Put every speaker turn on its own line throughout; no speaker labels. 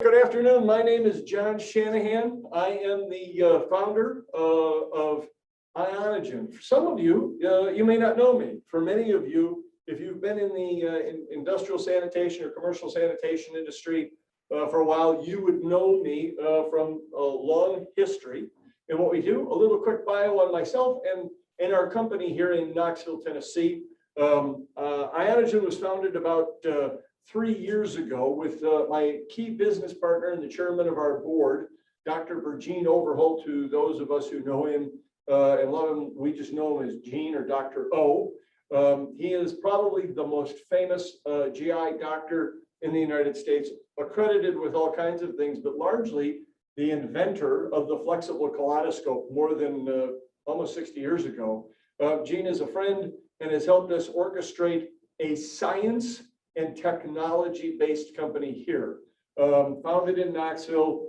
Good afternoon. My name is John Shanahan. I am the founder of Ionogen. For some of you, you may not know me. For many of you, if you've been in the industrial sanitation or commercial sanitation industry for a while, you would know me from a long history. And what we do, a little quick bio on myself and our company here in Knoxville, Tennessee. Ionogen was founded about 3 years ago with my key business partner and the chairman of our board, Dr. Virgin Overholt, who those of us who know him and love him, we just know him as Gene or Dr. O. He is probably the most famous GI doctor in the United States, accredited with all kinds of things, but largely the inventor of the flexible kaleidoscope more than almost 60 years ago. Gene is a friend and has helped us orchestrate a science and technology-based company here. Founded in Knoxville,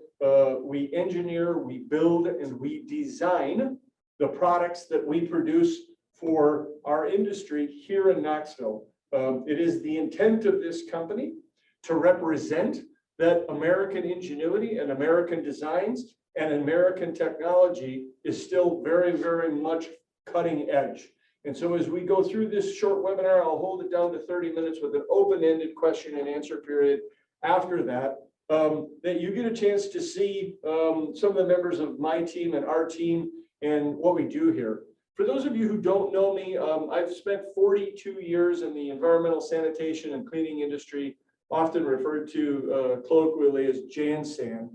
we engineer, we build, and we design the products that we produce for our industry here in Knoxville. It is the intent of this company to represent that American ingenuity and American designs and American technology is still very, very much cutting edge. And so as we go through this short webinar, I'll hold it down to 30 minutes with an open-ended question and answer period after that, that you get a chance to see some of the members of my team and our team and what we do here. For those of you who don't know me, I've spent 42 years in the environmental sanitation and cleaning industry, often referred to colloquially as JanSan.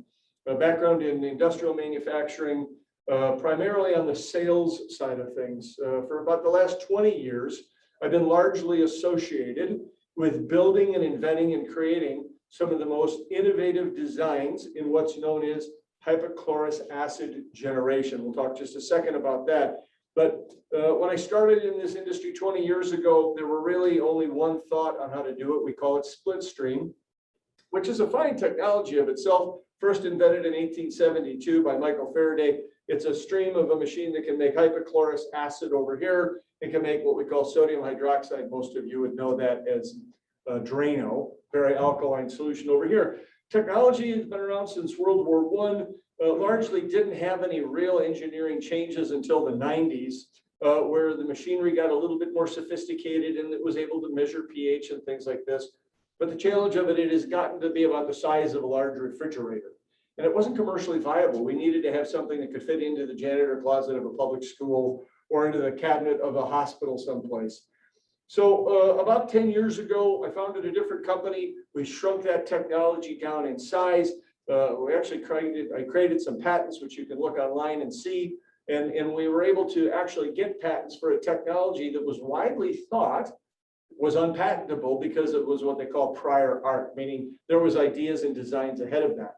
A background in industrial manufacturing, primarily on the sales side of things. For about the last 20 years, I've been largely associated with building and inventing and creating some of the most innovative designs in what's known as hypochlorous acid generation. We'll talk just a second about that. But when I started in this industry 20 years ago, there were really only one thought on how to do it. We call it split stream, which is a fine technology of itself. First invented in 1872 by Michael Faraday. It's a stream of a machine that can make hypochlorous acid over here. It can make what we call sodium hydroxide. Most of you would know that as Drano, very alkaline solution over here. Technology has been around since World War I. Largely didn't have any real engineering changes until the 90s, where the machinery got a little bit more sophisticated and it was able to measure pH and things like this. But the challenge of it has gotten to be about the size of a large refrigerator. And it wasn't commercially viable. We needed to have something that could fit into the janitor closet of a public school or into the cabinet of a hospital someplace. So about 10 years ago, I founded a different company. We shrunk that technology down in size. I created some patents, which you can look online and see. And we were able to actually get patents for a technology that was widely thought was unpatentable because it was what they call prior art, meaning there was ideas and designs ahead of that.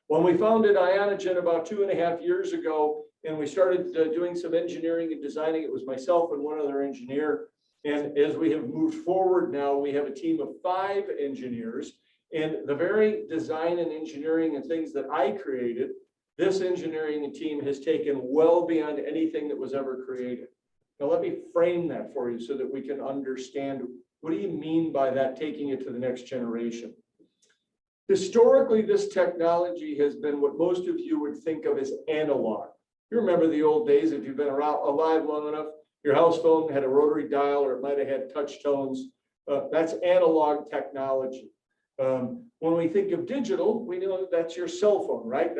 When we founded Ionogen about 2.5 years ago, and we started doing some engineering and designing, it was myself and one other engineer. And as we have moved forward now, we have a team of 5 engineers. And the very design and engineering and things that I created, this engineering team has taken well beyond anything that was ever created. Now, let me frame that for you so that we can understand what do you mean by that, taking it to the next generation. Historically, this technology has been what most of you would think of as analog. You remember the old days, if you've been alive long enough, your house phone had a rotary dial or it might have had touch tones. That's analog technology. When we think of digital, we know that's your cell phone, right?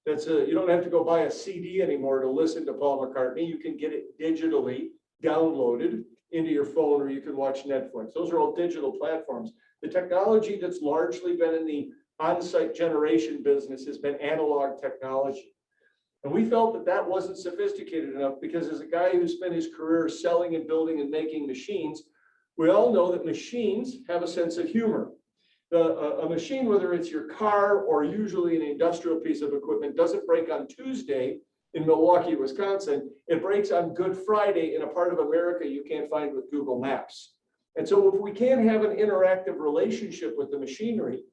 You don't have to go buy a CD anymore to listen to Paul McCartney. You can get it digitally downloaded into your phone, or you can watch Netflix. Those are all digital platforms. The technology that's largely been in the on-site generation business has been analog technology. And we felt that that wasn't sophisticated enough because as a guy who spent his career selling and building and making machines, we all know that machines have a sense of humor. A machine, whether it's your car or usually an industrial piece of equipment, doesn't break on Tuesday in Milwaukee, Wisconsin. It breaks on Good Friday in a part of America you can't find with Google Maps. And so if we can't have an interactive relationship with the machinery,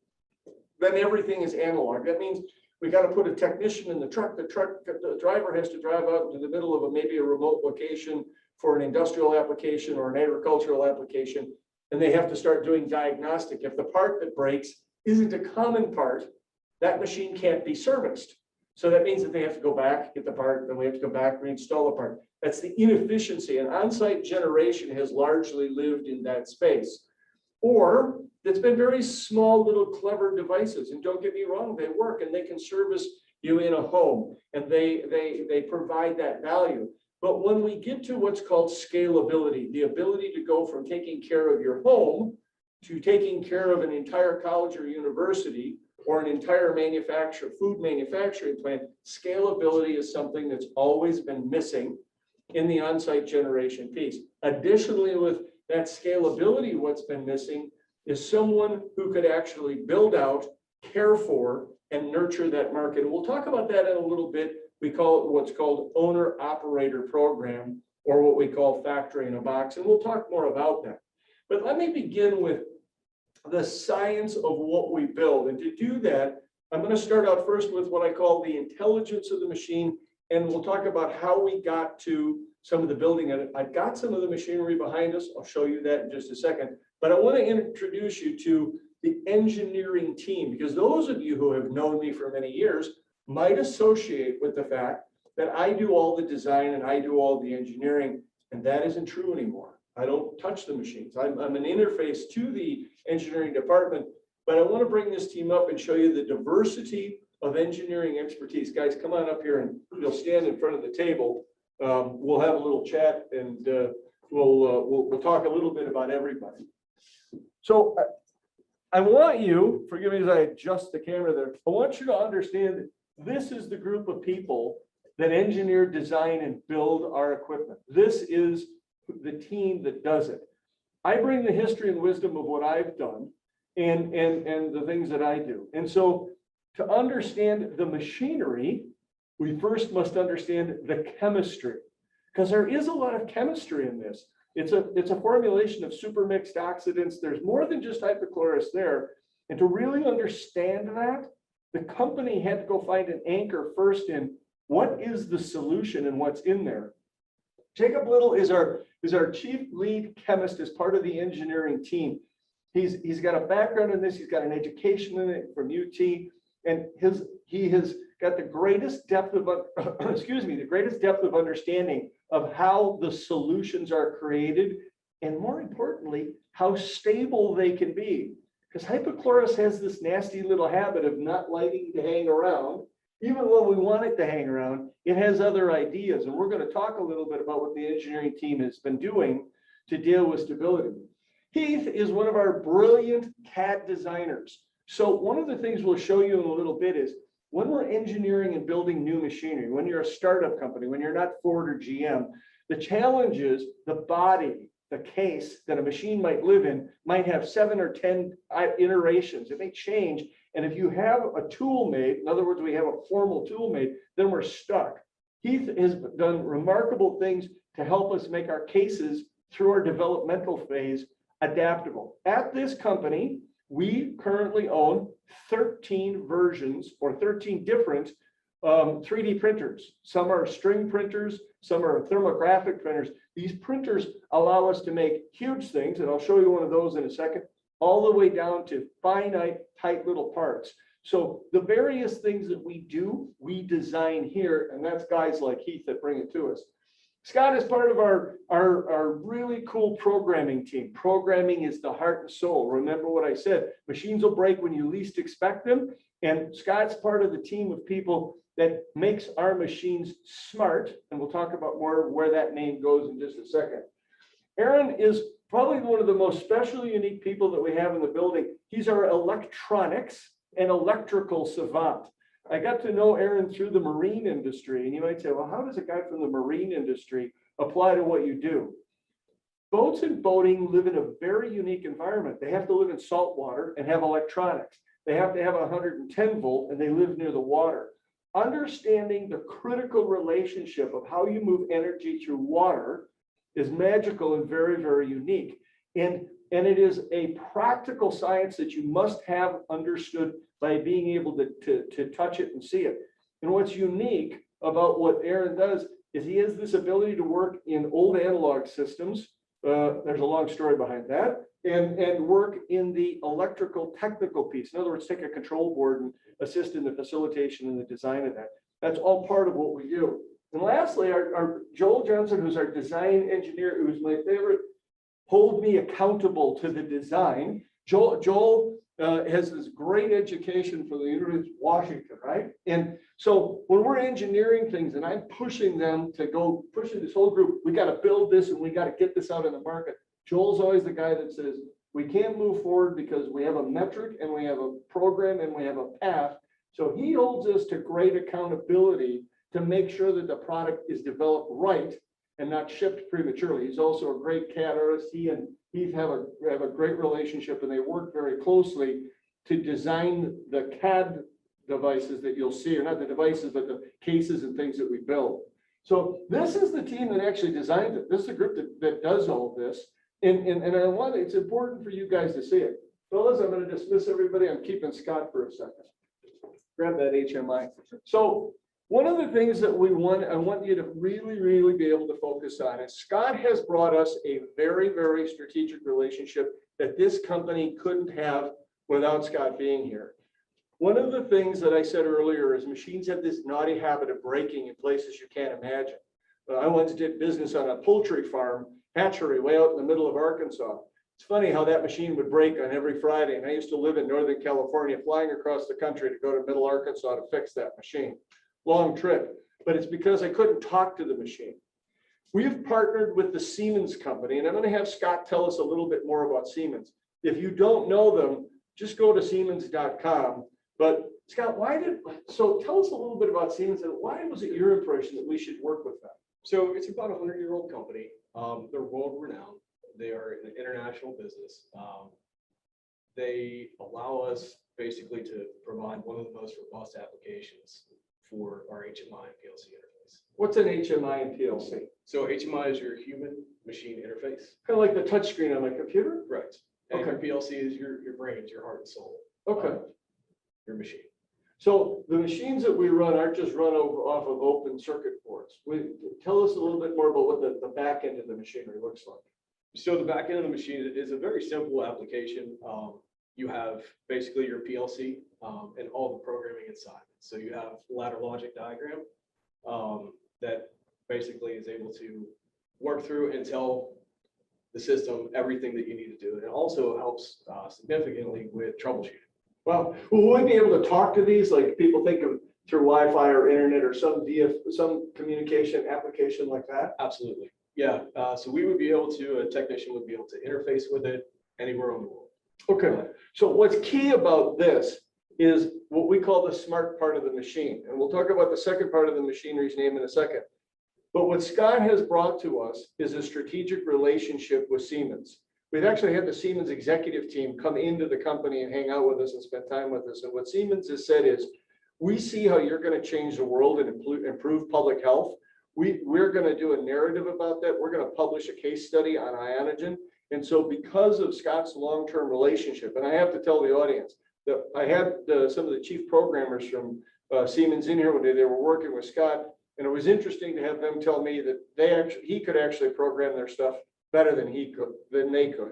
then everything is analog. That means we got to put a technician in the truck. The driver has to drive out into the middle of maybe a remote location for an industrial application or an agricultural application. And they have to start doing diagnostic. If the part that breaks isn't a common part, that machine can't be serviced. So that means that they have to go back, get the part, then we have to go back, reinstall the part. That's the inefficiency, and on-site generation has largely lived in that space. Or it's been very small little clever devices, and don't get me wrong, they work and they can service you in a home, and they provide that value. But when we get to what's called scalability, the ability to go from taking care of your home to taking care of an entire college or university or an entire food manufacturing plant, scalability is something that's always been missing in the on-site generation piece. Additionally, with that scalability, what's been missing is someone who could actually build out, care for, and nurture that market. And we'll talk about that in a little bit. We call it what's called owner-operator program, or what we call factory in a box. And we'll talk more about that. But let me begin with the science of what we build. And to do that, I'm going to start out first with what I call the intelligence of the machine. And we'll talk about how we got to some of the building. And I've got some of the machinery behind us. I'll show you that in just a second. But I want to introduce you to the engineering team, because those of you who have known me for many years might associate with the fact that I do all the design and I do all the engineering, and that isn't true anymore. I don't touch the machines. I'm an interface to the engineering department, but I want to bring this team up and show you the diversity of engineering expertise. Guys, come on up here and you'll stand in front of the table. We'll have a little chat, and we'll talk a little bit about everybody. So I want you, forgive me as I adjust the camera there, I want you to understand that this is the group of people that engineer, design, and build our equipment. This is the team that does it. I bring the history and wisdom of what I've done and the things that I do. And so to understand the machinery, we first must understand the chemistry, because there is a lot of chemistry in this. It's a formulation of super mixed oxidants. There's more than just hypochlorous there. And to really understand that, the company had to go find an anchor first in what is the solution and what's in there. Jacob Little is our chief lead chemist as part of the engineering team. He's got a background in this. He's got an education in it from UT, and he has got the greatest depth of the greatest depth of understanding of how the solutions are created, and more importantly, how stable they can be. Because hypochlorous has this nasty little habit of not liking to hang around. Even when we want it to hang around, it has other ideas. And we're going to talk a little bit about what the engineering team has been doing to deal with stability. Heath is one of our brilliant CAD designers. So one of the things we'll show you in a little bit is when we're engineering and building new machinery, when you're a startup company, when you're not Ford or GM, the challenge is the body, the case that a machine might live in might have 7 or 10 iterations. It may change. And if you have a tool made, in other words, we have a formal tool made, then we're stuck. Heath has done remarkable things to help us make our cases through our developmental phase adaptable. At this company, we currently own 13 versions or 13 different 3D printers. Some are string printers, some are thermographic printers. These printers allow us to make huge things, and I'll show you one of those in a second, all the way down to finite, tight little parts. So the various things that we do, we design here, and that's guys like Heath that bring it to us. Scott is part of our really cool programming team. Programming is the heart and soul. Remember what I said, machines will break when you least expect them. And Scott's part of the team of people that makes our machines smart. And we'll talk about more where that name goes in just a second. Aaron is probably one of the most special, unique people that we have in the building. He's our electronics and electrical savant. I got to know Aaron through the marine industry, and you might say, well, how does a guy from the marine industry apply to what you do? Boats and boating live in a very unique environment. They have to live in salt water and have electronics. They have to have 110 volt, and they live near the water. Understanding the critical relationship of how you move energy through water is magical and very, very unique. And it is a practical science that you must have understood by being able to touch it and see it. And what's unique about what Aaron does is he has this ability to work in old analog systems. There's a long story behind that, and work in the electrical technical piece. In other words, take a control board and assist in the facilitation and the design of that. That's all part of what we do. And lastly, our Joel Johnson, who's our design engineer, who's my favorite, hold me accountable to the design. Joel has this great education from the University of Washington, right? And so when we're engineering things and I'm pushing them to go, pushing this whole group, we got to build this and we got to get this out in the market. Joel's always the guy that says, we can't move forward because we have a metric and we have a program and we have a path. So he holds us to great accountability to make sure that the product is developed right and not shipped prematurely. He's also a great CAD artist. He and Heath have a great relationship, and they work very closely to design the CAD devices that you'll see, or not the devices, but the cases and things that we build. So this is the team that actually designed it. This is the group that does all of this. And it's important for you guys to see it. Fellas, I'm going to dismiss everybody. I'm keeping Scott for a second. Grab that HMI. So one of the things that I want you to really be able to focus on is Scott has brought us a very strategic relationship that this company couldn't have without Scott being here. One of the things that I said earlier is machines have this naughty habit of breaking in places you can't imagine. I once did business on a poultry farm, hatchery, way out in the middle of Arkansas. It's funny how that machine would break on every Friday. And I used to live in Northern California, flying across the country to go to Middle Arkansas to fix that machine. Long trip, but it's because I couldn't talk to the machine. We've partnered with the Siemens company, and I'm going to have Scott tell us a little bit more about Siemens. If you don't know them, just go to Siemens.com. But Scott, so tell us a little bit about Siemens and why was it your impression that we should work with them?
So it's about a 100-year-old company. They're world renowned. They are an international business. They allow us basically to provide one of the most robust applications for our HMI and PLC interface.
What's an HMI and PLC?
So HMI is your human machine interface.
Kind of like the touch screen on my computer?
Correct. And your PLC is your brain, your heart and soul.
Okay.
Your machine.
So the machines that we run aren't just run off of open circuit boards. Tell us a little bit more about what the back end of the machinery looks like.
So the back end of the machine is a very simple application. You have basically your PLC and all the programming inside. So you have ladder logic diagram that basically is able to work through and tell the system everything that you need to do. And it also helps significantly with troubleshooting.
Well, will we be able to talk to these? Like people think of through Wi-Fi or internet or some communication application like that?
Absolutely. Yeah. So we would be able to, a technician would be able to interface with it anywhere in the world.
Okay. So what's key about this is what we call the smart part of the machine. And we'll talk about the second part of the machinery's name in a second. But what Scott has brought to us is a strategic relationship with Siemens. We've actually had the Siemens executive team come into the company and hang out with us and spend time with us. And what Siemens has said is, we see how you're going to change the world and improve public health. We're going to do a narrative about that. We're going to publish a case study on Ionogen. And so because of Scott's long-term relationship, and I have to tell the audience that I had some of the chief programmers from Siemens in here one day. They were working with Scott, and it was interesting to have them tell me that he could actually program their stuff better than they could.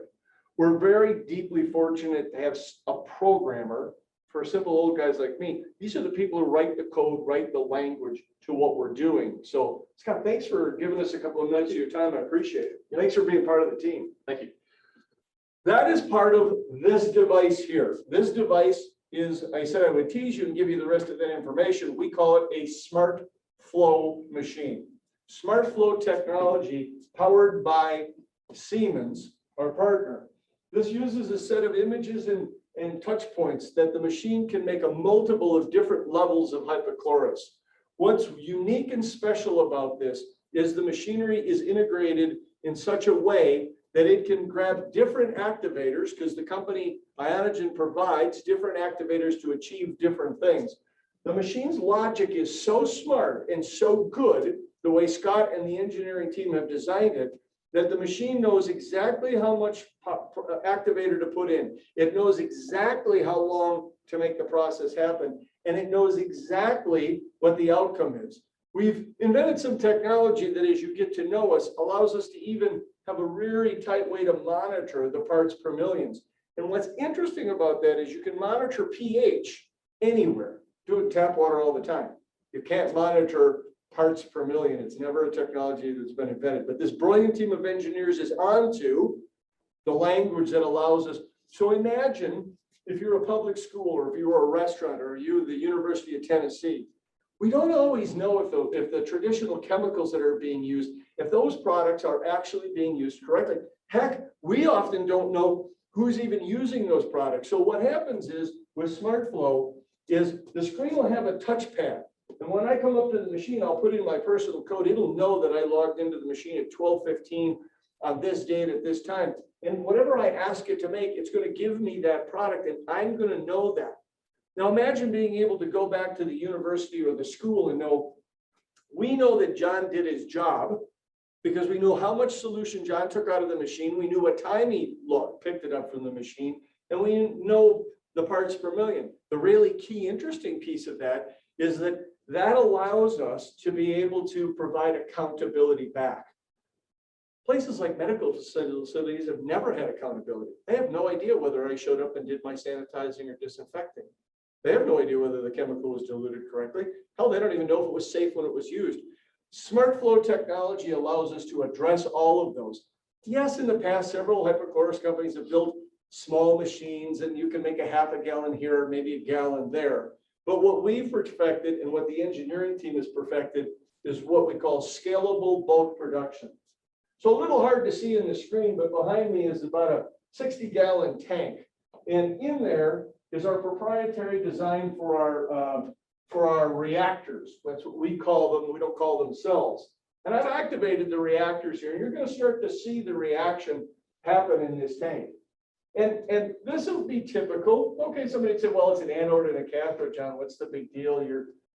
We're very deeply fortunate to have a programmer. For simple old guys like me, these are the people who write the code, write the language to what we're doing. So Scott, thanks for giving us a couple of minutes of your time. I appreciate it. Thanks for being part of the team.
Thank you.
That is part of this device here. This device is, I said I would tease you and give you the rest of that information. We call it a smart flow machine. Smart flow technology powered by Siemens, our partner. This uses a set of images and touch points that the machine can make a multiple of different levels of hypochlorous. What's unique and special about this is the machinery is integrated in such a way that it can grab different activators, because the company Ionogen provides different activators to achieve different things. The machine's logic is so smart and so good, the way Scott and the engineering team have designed it, that the machine knows exactly how much activator to put in. It knows exactly how long to make the process happen, and it knows exactly what the outcome is. We've invented some technology that, as you get to know us, allows us to even have a really tight way to monitor the parts per millions. And what's interesting about that is you can monitor pH anywhere. Do it in tap water all the time. You can't monitor parts per million. It's never a technology that's been invented. But this brilliant team of engineers is onto the language that allows us. So imagine if you're a public school, or if you were a restaurant, or you, the University of Tennessee. We don't always know if the traditional chemicals that are being used, if those products are actually being used correctly. Heck, we often don't know who's even using those products. So what happens is with SmartFlow is the screen will have a touchpad. And when I come up to the machine, I'll put in my personal code. It'll know that I logged into the machine at 12:15 on this date at this time. And whatever I ask it to make, it's going to give me that product, and I'm going to know that. Now imagine being able to go back to the university or the school and know, we know that John did his job because we know how much solution John took out of the machine. We knew what time he picked it up from the machine, and we know the parts per million. The really key interesting piece of that is that that allows us to be able to provide accountability back. Places like medical facilities have never had accountability. They have no idea whether I showed up and did my sanitizing or disinfecting. They have no idea whether the chemical was diluted correctly. Hell, they don't even know if it was safe when it was used. SmartFlow technology allows us to address all of those. Yes, in the past, several hypochlorous companies have built small machines, and you can make a half a gallon here, maybe a gallon there. But what we've perfected and what the engineering team has perfected is what we call scalable bulk production. So a little hard to see in the screen, but behind me is about a 60-gallon tank. And in there is our proprietary design for our reactors. That's what we call them. We don't call them cells. And I've activated the reactors here. You're going to start to see the reaction happen in this tank. And this will be typical. Okay, somebody said, well, it's an anode and a cathode, John. What's the big deal?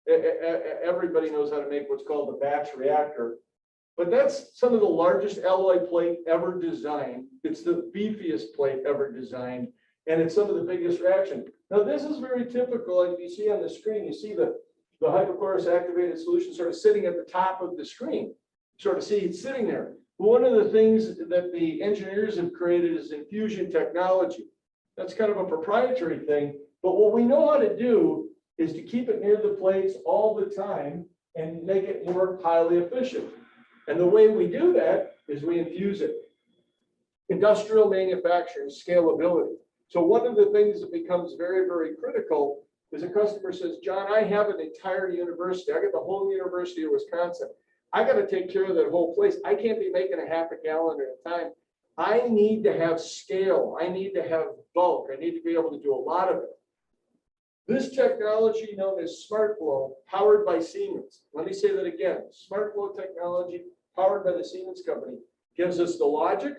Everybody knows how to make what's called a batch reactor. But that's some of the largest alloy plate ever designed. It's the beefiest plate ever designed, and it's some of the biggest reaction. Now, this is very typical. Like you see on the screen, you see the hypochlorous activated solution sort of sitting at the top of the screen. Sort of see it sitting there. One of the things that the engineers have created is infusion technology. That's kind of a proprietary thing, but what we know how to do is to keep it near the plates all the time and make it more highly efficient. And the way we do that is we infuse it. Industrial manufacturing, scalability. So one of the things that becomes very, very critical is a customer says, John, I have an entire university. I got the whole University of Wisconsin. I got to take care of that whole place. I can't be making a half a gallon at a time. I need to have scale. I need to have bulk. I need to be able to do a lot of it. This technology known as SmartFlow, powered by Siemens. Let me say that again. SmartFlow technology, powered by the Siemens company, gives us the logic,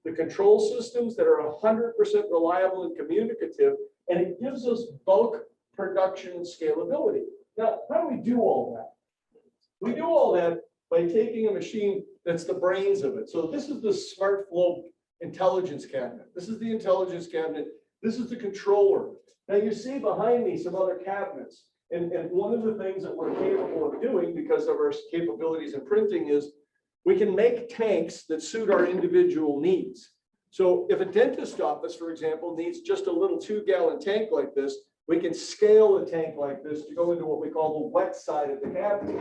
the control systems that are 100% reliable and communicative, and it gives us bulk production and scalability. Now, how do we do all that? We do all that by taking a machine that's the brains of it. So this is the SmartFlow intelligence cabinet. This is the intelligence cabinet. This is the controller. Now you see behind me some other cabinets. And one of the things that we're capable of doing because of our capabilities in printing is we can make tanks that suit our individual needs. So if a dentist office, for example, needs just a little 2-gallon tank like this, we can scale a tank like this to go into what we call the wet side of the cabinet.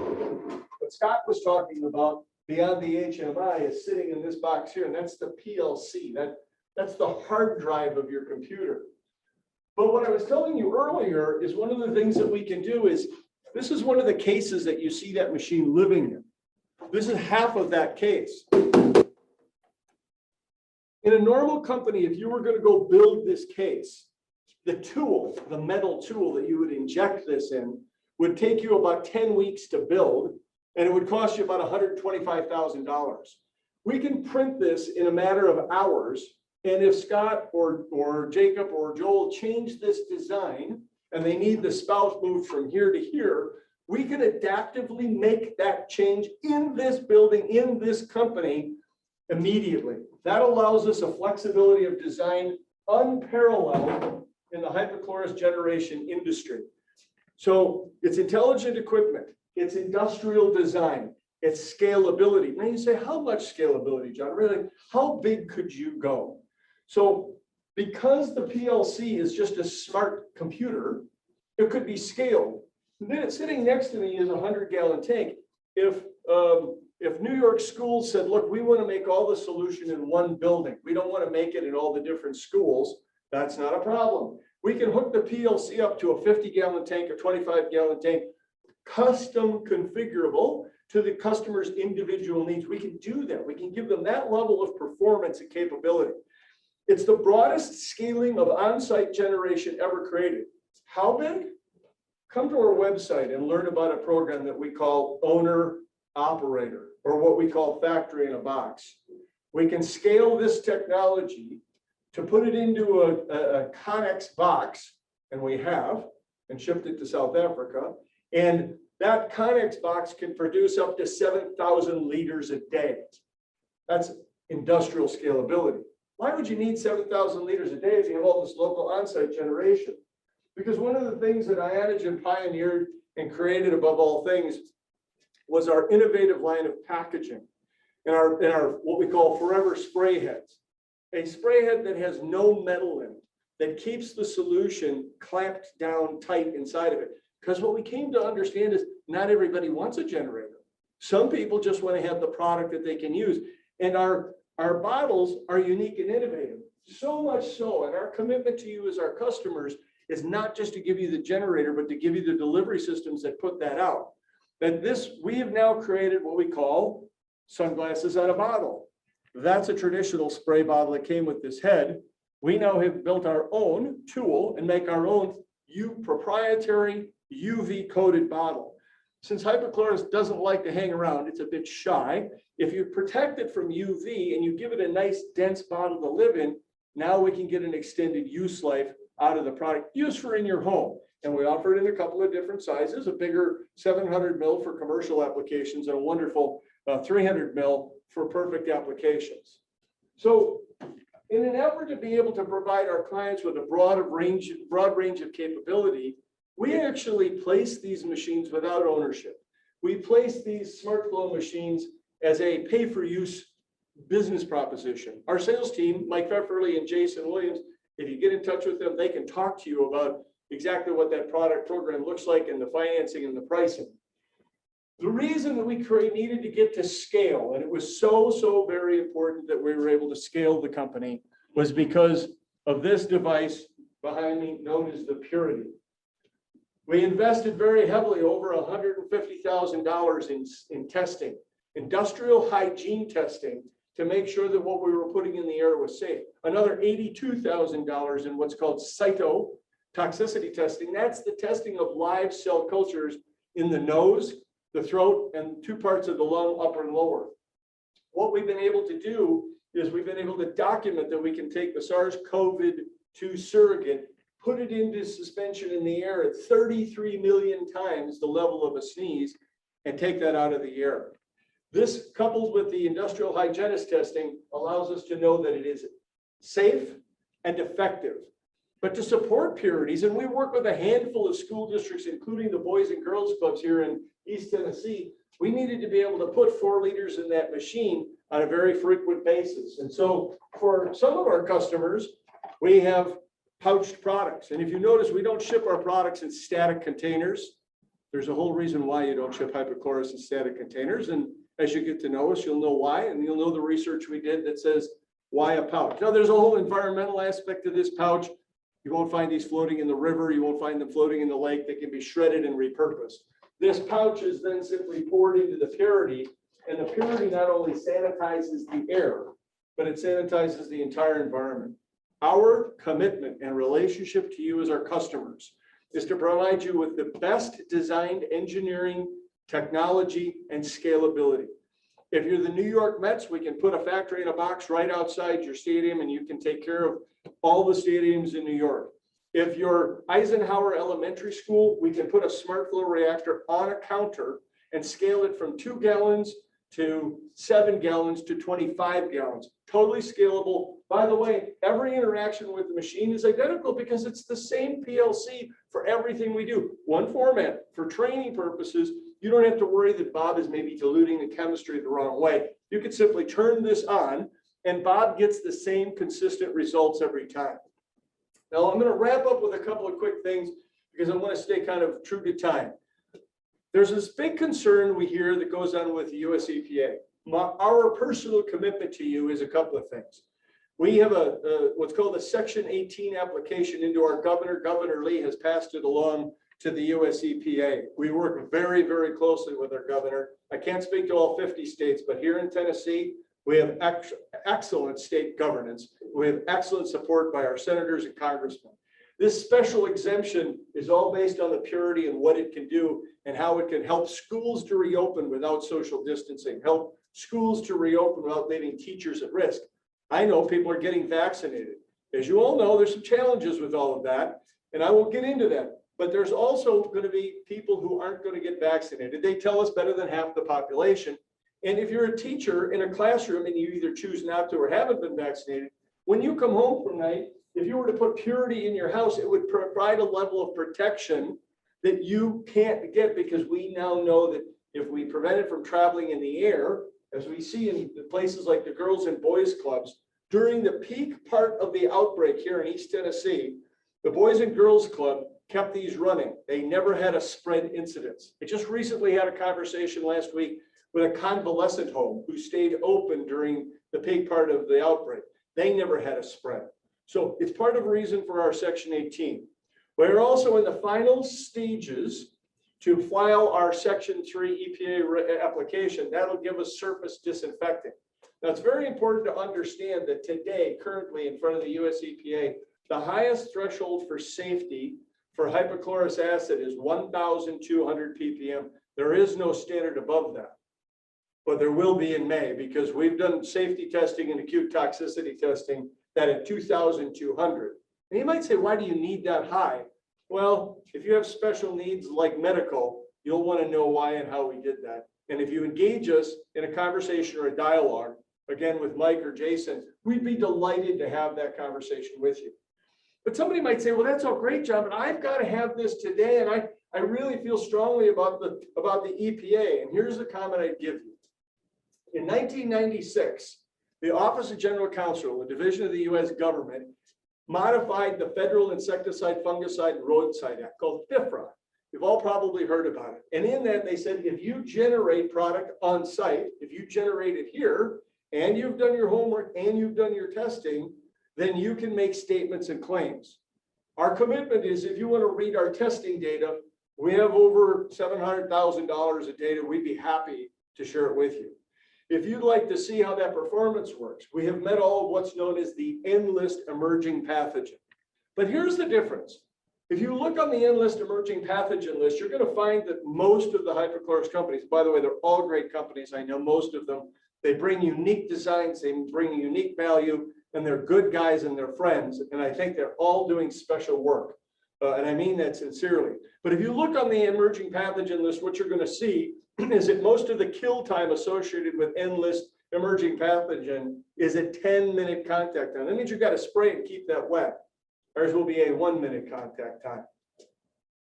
What Scott was talking about beyond the HMI is sitting in this box here, and that's the PLC. That's the hard drive of your computer. But what I was telling you earlier is one of the things that we can do is, this is one of the cases that you see that machine living in. This is half of that case. In a normal company, if you were going to go build this case, the tool, the metal tool that you would inject this in, would take you about 10 weeks to build, and it would cost you about $125,000. We can print this in a matter of hours. And if Scott or Jacob or Joel change this design and they need the spout moved from here to here, we can adaptively make that change in this building, in this company immediately. That allows us a flexibility of design unparalleled in the hypochlorous generation industry. So it's intelligent equipment, it's industrial design, It's scalability. Now you say, how much scalability, John? Really, how big could you go? So because the PLC is just a smart computer, it could be scaled. Then sitting next to me is a 100-gallon tank. If New York schools said, look, we want to make all the solution in one building, we don't want to make it in all the different schools, that's not a problem. We can hook the PLC up to a 50-gallon tank, a 25-gallon tank, custom configurable to the customer's individual needs. We can do that. We can give them that level of performance and capability. It's the broadest scaling of on-site generation ever created. How big? Come to our website and learn about a program that we call Owner Operator, or what we call Factory in a Box. We can scale this technology to put it into a Connex box, and we have, and shipped it to South Africa. And that Connex box can produce up to 7,000 liters a day. That's industrial scalability. Why would you need 7,000 liters a day if you have all this local on-site generation? Because one of the things that Ionogen pioneered and created above all things was our innovative line of packaging and our what we call forever spray heads. A spray head that has no metal in it, that keeps the solution clamped down tight inside of it. Because what we came to understand is not everybody wants a generator. Some people just want to have the product that they can use. And our bottles are unique and innovative. So much so, and our commitment to you as our customers is not just to give you the generator, but to give you the delivery systems that put that out. We have now created what we call sunglasses on a bottle. That's a traditional spray bottle that came with this head. We now have built our own tool and make our own proprietary UV coated bottle. Since hypochlorous doesn't like to hang around, it's a bit shy. If you protect it from UV and you give it a nice dense bottle to live in, now we can get an extended use life out of the product, used for in your home. And we offer it in a couple of different sizes, a bigger 700 mil for commercial applications and a wonderful 300 mil for perfect applications. So in an effort to be able to provide our clients with a broad range of capability, we actually place these machines without ownership. We place these smart flow machines as a pay-for-use business proposition. Our sales team, Mike Pfefferly and Jason Williams, if you get in touch with them, they can talk to you about exactly what that product program looks like and the financing and the pricing. The reason that we needed to get to scale, and it was so very important that we were able to scale the company, was because of this device behind me known as the Purity. We invested very heavily, over $150,000 in testing, industrial hygiene testing, to make sure that what we were putting in the air was safe. Another $82,000 in what's called cytotoxicity testing. That's the testing of live cell cultures in the nose, the throat, and two parts of the lung, upper and lower. What we've been able to do is we've been able to document that we can take the SARS-CoV-2 surrogate, put it into suspension in the air at 33 million times the level of a sneeze, and take that out of the air. This, coupled with the industrial hygienist testing, allows us to know that it is safe and effective. But to support purities, and we work with a handful of school districts, including the Boys and Girls Clubs here in East Tennessee, we needed to be able to put 4 liters in that machine on a very frequent basis. And so for some of our customers, we have pouched products. And if you notice, we don't ship our products in static containers. There's a whole reason why you don't ship hypochlorous in static containers. And as you get to know us, you'll know why, and you'll know the research we did that says, why a pouch? Now, there's a whole environmental aspect to this pouch. You won't find these floating in the river. You won't find them floating in the lake. They can be shredded and repurposed. This pouch is then simply poured into the Purity, and the Purity not only sanitizes the air, but it sanitizes the entire environment. Our commitment and relationship to you as our customers is to provide you with the best designed engineering, technology, and scalability. If you're the New York Mets, we can put a factory in a box right outside your stadium, and you can take care of all the stadiums in New York. If you're Eisenhower Elementary School, we can put a smart flow reactor on a counter and scale it from 2 gallons to 7 gallons to 25 gallons. Totally scalable. By the way, every interaction with the machine is identical because it's the same PLC for everything we do. One format for training purposes. you don't have to worry that Bob is maybe diluting the chemistry the wrong way. You could simply turn this on and Bob gets the same consistent results every time. Now I'm going to wrap up with a couple of quick things because I want to stay kind of true to time. There's this big concern we hear that goes on with the US EPA. Our personal commitment to you is a couple of things. We have what's called a Section 18 application into our governor. Governor Lee has passed it along to the US EPA. We work very, very closely with our governor. I can't speak to all 50 states, but here in Tennessee, we have excellent state governance. We have excellent support by our senators and congressmen. This special exemption is all based on the purity and what it can do and how it can help schools to reopen without social distancing, help schools to reopen without leaving teachers at risk. I know people are getting vaccinated. As you all know, there's some challenges with all of that, and I won't get into that. But there's also going to be people who aren't going to get vaccinated. They tell us better than half the population. And if you're a teacher in a classroom and you either choose not to or haven't been vaccinated, when you come home from night, if you were to put purity in your house, it would provide a level of protection that you can't get, because we now know that if we prevent it from traveling in the air, as we see in places like the Girls and Boys Clubs, during the peak part of the outbreak here in East Tennessee, the Boys and Girls Club kept these running. They never had a spread incidence. I just recently had a conversation last week with a convalescent home who stayed open during the peak part of the outbreak. They never had a spread. So it's part of a reason for our Section 18. We're also in the final stages to file our Section 3 EPA application. That'll give us surface disinfectant. Now, it's very important to understand that today, currently in front of the US EPA, the highest threshold for safety for hypochlorous acid is 1,200 ppm. There is no standard above that, but there will be in May, because we've done safety testing and acute toxicity testing that at 2,200. And you might say, why do you need that high? Well, if you have special needs like medical, you'll want to know why and how we did that. And if you engage us in a conversation or a dialogue, again with Mike or Jason, we'd be delighted to have that conversation with you. But somebody might say, well, that's all great, John, but I've got to have this today, and I really feel strongly about the EPA. And here's the comment I'd give you. In 1996, the Office of General Counsel, a division of the US government, modified the Federal Insecticide, Fungicide, and Roadside Act, called FIFRA. You've all probably heard about it. And in that, they said, if you generate product on site, if you generate it here, and you've done your homework and you've done your testing, then you can make statements and claims. Our commitment is, if you want to read our testing data, we have over $700,000 of data. We'd be happy to share it with you. If you'd like to see how that performance works, we have met all of what's known as the N-list emerging pathogen. But here's the difference. If you look on the N-list emerging pathogen list, you're going to find that most of the hypochlorous companies, by the way, they're all great companies. I know most of them. They bring unique designs, they bring unique value, and they're good guys and they're friends. And I think they're all doing special work. And I mean that sincerely. But if you look on the emerging pathogen list, what you're going to see is that most of the kill time associated with N-list emerging pathogen is a 10-minute contact time. That means you've got to spray and keep that wet. Ours will be a 1-minute contact time.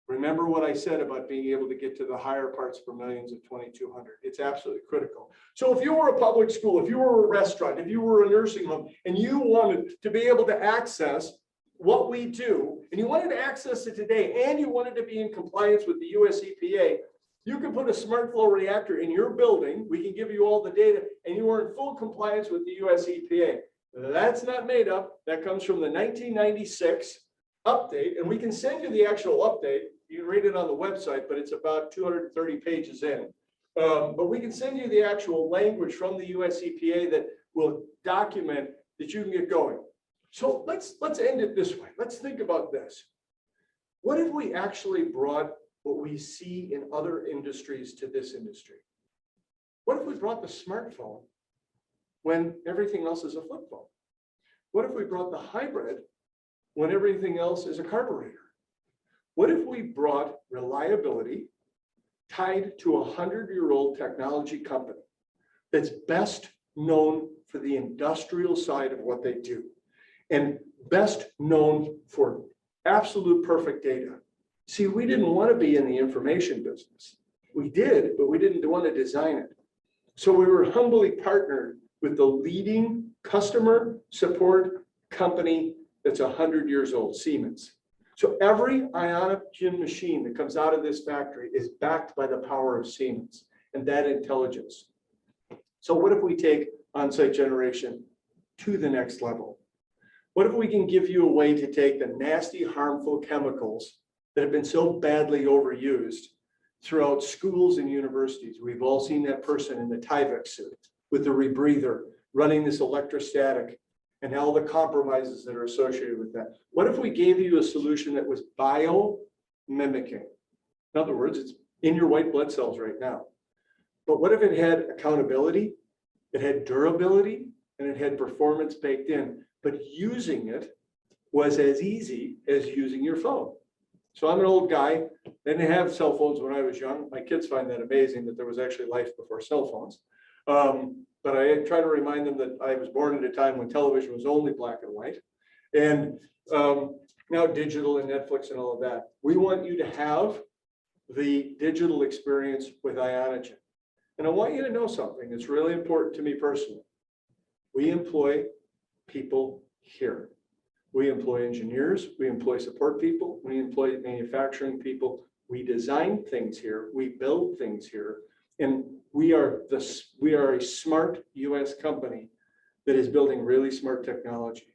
Remember what I said about being able to get to the higher parts per millions of 2,200. It's absolutely critical. So if you were a public school, if you were a restaurant, if you were a nursing home, and you wanted to be able to access what we do, and you wanted to access it today, and you wanted to be in compliance with the US EPA, you can put a smart flow reactor in your building. We can give you all the data, and you are in full compliance with the US EPA. That's not made up. That comes from the 1996 update, and we can send you the actual update. You can read it on the website, but it's about 230 pages in. But we can send you the actual language from the US EPA that will document that you can get going. So let's end it this way. Let's think about this. What if we actually brought what we see in other industries to this industry? What if we brought the smartphone when everything else is a flip phone? What if we brought the hybrid when everything else is a carburetor? What if we brought reliability tied to a 100-year-old technology company that's best known for the industrial side of what they do and best known for absolute perfect data? See, we didn't want to be in the information business. We did, but we didn't want to design it. So we were humbly partnered with the leading customer support company that's 100 years old, Siemens. So every Ionogen machine that comes out of this factory is backed by the power of Siemens and that intelligence. So what if we take on-site generation to the next level? What if we can give you a way to take the nasty, harmful chemicals that have been so badly overused throughout schools and universities? We've all seen that person in the Tyvek suit with the rebreather running this electrostatic and all the compromises that are associated with that. What if we gave you a solution that was bio-mimicking? In other words, it's in your white blood cells right now. But what if it had accountability, it had durability, and it had performance baked in, but using it was as easy as using your phone? So I'm an old guy, didn't have cell phones when I was young. My kids find that amazing that there was actually life before cell phones. But I try to remind them that I was born at a time when television was only black and white. And now digital and Netflix and all of that. We want you to have the digital experience with Ionogen. And I want you to know something that's really important to me personally. We employ people here. We employ engineers, we employ support people, we employ manufacturing people, we design things here, we build things here, and we are a smart US company that is building really smart technology.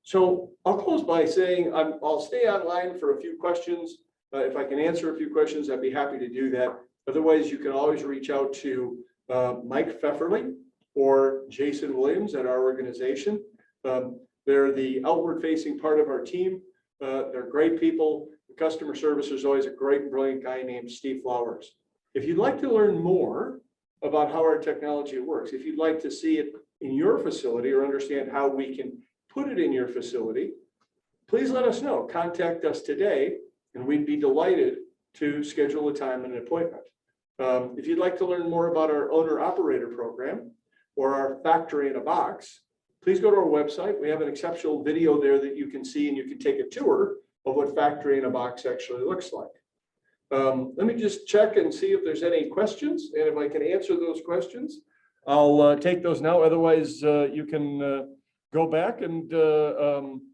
So I'll close by saying I'll stay online for a few questions. If I can answer a few questions, I'd be happy to do that. Otherwise, you can always reach out to Mike Pfefferly or Jason Williams at our organization. They're the outward-facing part of our team. They're great people. The customer service is always a great, brilliant guy named Steve Flowers. If you'd like to learn more about how our technology works, if you'd like to see it in your facility or understand how we can put it in your facility, please let us know. Contact us today, and we'd be delighted to schedule a time and an appointment. If you'd like to learn more about our owner-operator program or our factory in a box, please go to our website. We have an exceptional video there that you can see, and you can take a tour of what factory in a box actually looks like. Let me just check and see if there's any questions, and if I can answer those questions, I'll take those now. Otherwise, you can go back and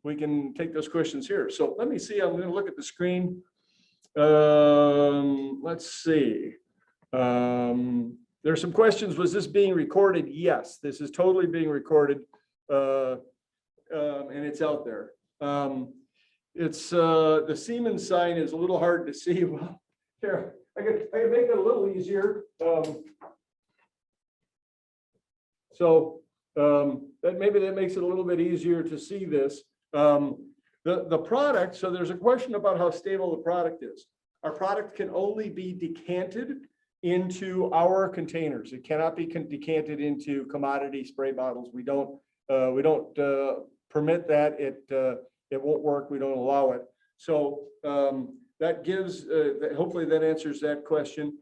we can take those questions here. So let me see. I'm going to look at the screen. Let's see. There's some questions. Was this being recorded? Yes, this is totally being recorded. And it's out there. It's the Siemen sign is a little hard to see. Well, here, I can make it a little easier. Maybe that makes it a little bit easier to see this. The product, so there's a question about how stable the product is. Our product can only be decanted into our containers. It cannot be decanted into commodity spray bottles. We don't permit that. It won't work. We don't allow it. So that gives, hopefully that answers that question.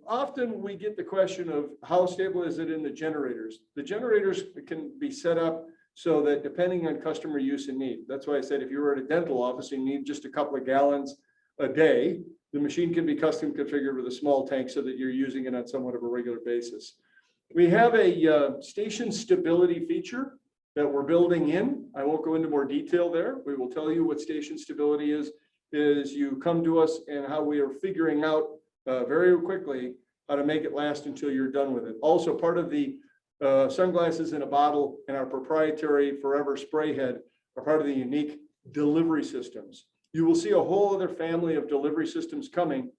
Often we get the question of how stable is it in the generators? The generators can be set up so that depending on customer use and need. That's why I said if you were at a dental office and you need just a couple of gallons a day, the machine can be custom configured with a small tank so that you're using it on somewhat of a regular basis. We have a station stability feature that we're building in. I won't go into more detail there. We will tell you what station stability is you come to us and how we are figuring out very quickly how to make it last until you're done with it. Also, part of the sunglasses in a bottle and our proprietary Forever spray head are part of the unique delivery systems. You will see a whole other family of delivery systems coming.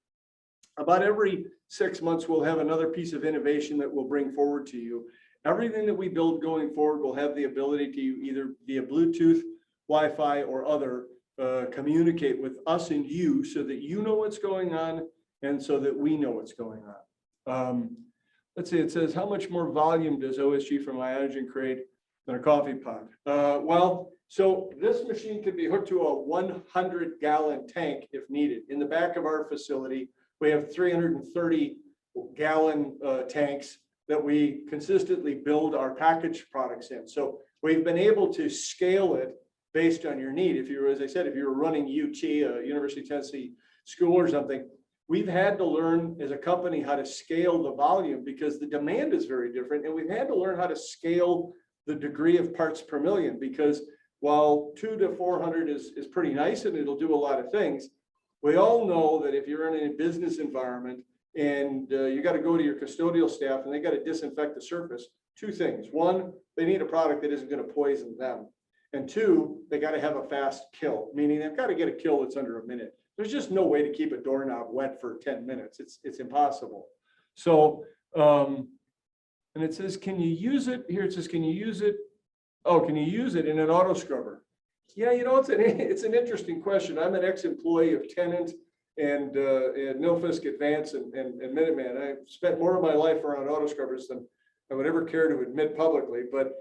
About every 6 months, we'll have another piece of innovation that we'll bring forward to you. Everything that we build going forward will have the ability to either via Bluetooth, Wi-Fi, or other communicate with us and you so that you know what's going on and so that we know what's going on. Let's see, it says, how much more volume does OSG from Ionogen create than a coffee pot? So this machine could be hooked to a 100-gallon tank if needed. In the back of our facility, we have 330-gallon tanks that we consistently build our packaged products in. So we've been able to scale it based on your need. If you were, as I said, if you were running UT, University of Tennessee school or something, we've had to learn as a company how to scale the volume because the demand is very different. And we've had to learn how to scale the degree of parts per million, because while 200 to 400 is pretty nice and it'll do a lot of things, we all know that if you're in a business environment and you got to go to your custodial staff and they got to disinfect the surface, two things. One, they need a product that isn't going to poison them. And two, they got to have a fast kill, meaning they've got to get a kill that's under a minute. There's just no way to keep a doorknob wet for 10 minutes. It's impossible. So, and it says, can you use it? Here it says, can you use it? Oh, can you use it in an auto scrubber? Yeah, you know, it's an interesting question. I'm an ex-employee of Tennant and Nilfisk Advance and Minuteman. I spent more of my life around auto scrubbers than I would ever care to admit publicly, but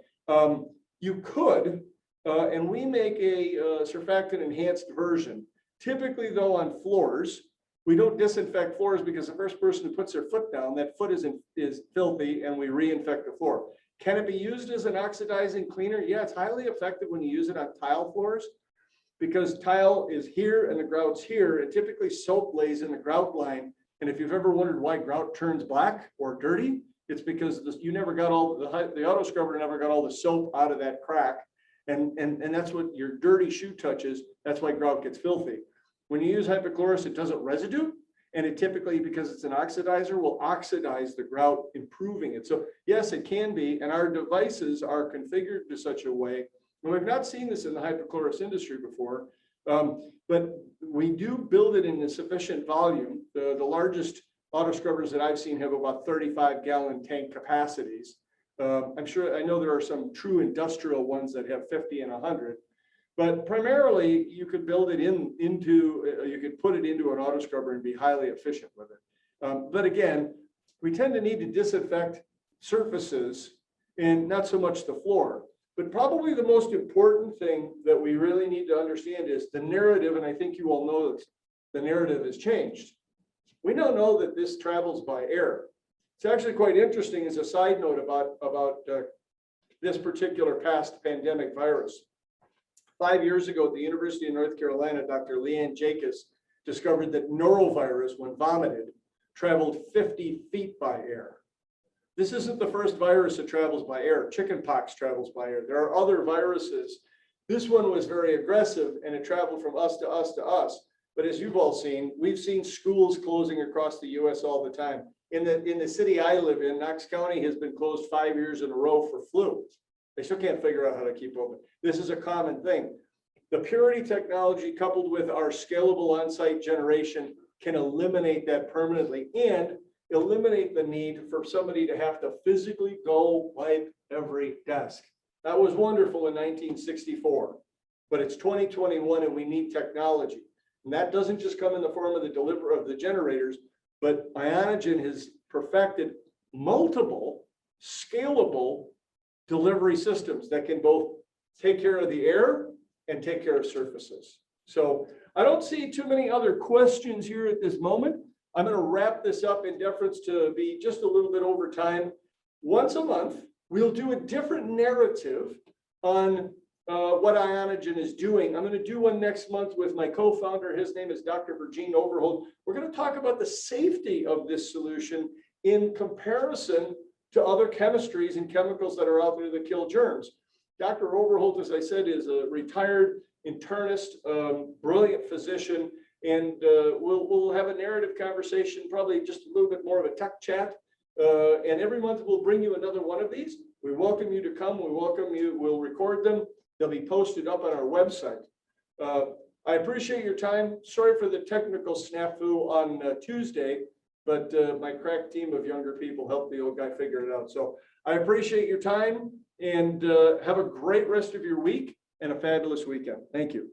you could, and we make a surfactant enhanced version. Typically though, on floors, we don't disinfect floors because the first person who puts their foot down, that foot is filthy and we reinfect the floor. Can it be used as an oxidizing cleaner? Yeah, it's highly effective when you use it on tile floors because tile is here and the grout's here, and typically soap lays in the grout line. And if you've ever wondered why grout turns black or dirty, it's because you never got all the auto scrubber never got all the soap out of that crack. And that's what your dirty shoe touches. That's why grout gets filthy. When you use hypochlorous, it doesn't residue. And it typically, because it's an oxidizer, will oxidize the grout, improving it. So yes, it can be. And our devices are configured to such a way. And we've not seen this in the hypochlorous industry before, but we do build it in a sufficient volume. The largest auto scrubbers that I've seen have about 35-gallon tank capacities. I know there are some true industrial ones that have 50 and 100, but primarily you could build it you could put it into an auto scrubber and be highly efficient with it. But again, we tend to need to disinfect surfaces and not so much the floor. But probably the most important thing that we really need to understand is the narrative, and I think you all know that the narrative has changed. We now know that this travels by air. It's actually quite interesting as a side note about this particular past pandemic virus. 5 years ago at the University of North Carolina, Dr. Leanne Jacobs discovered that norovirus, when vomited, traveled 50 feet by air. This isn't the first virus that travels by air. Chickenpox travels by air. There are other viruses. This one was very aggressive and it traveled from us to us to us. But as you've all seen, we've seen schools closing across the US all the time. In the city I live in, Knox County has been closed 5 years in a row for flu. They still can't figure out how to keep open. This is a common thing. The purity technology coupled with our scalable on-site generation can eliminate that permanently and eliminate the need for somebody to have to physically go wipe every desk. That was wonderful in 1964, but it's 2021 and we need technology. And that doesn't just come in the form of the delivery of the generators, but Ionogen has perfected multiple scalable delivery systems that can both take care of the air and take care of surfaces. So I don't see too many other questions here at this moment. I'm going to wrap this up in deference to be just a little bit over time. Once a month, we'll do a different narrative on what Ionogen is doing. I'm going to do one next month with my co-founder. His name is Dr. Virginie Overholt. We're going to talk about the safety of this solution in comparison to other chemistries and chemicals that are out there that kill germs. Dr. Overholt, as I said, is a retired internist, brilliant physician, and we'll have a narrative conversation, probably just a little bit more of a tech chat. And every month we'll bring you another one of these. We welcome you to come. We welcome you. We'll record them. They'll be posted up on our website. I appreciate your time. Sorry for the technical snafu on Tuesday, but my crack team of younger people helped the old guy figure it out. So I appreciate your time and have a great rest of your week and a fabulous weekend. Thank you.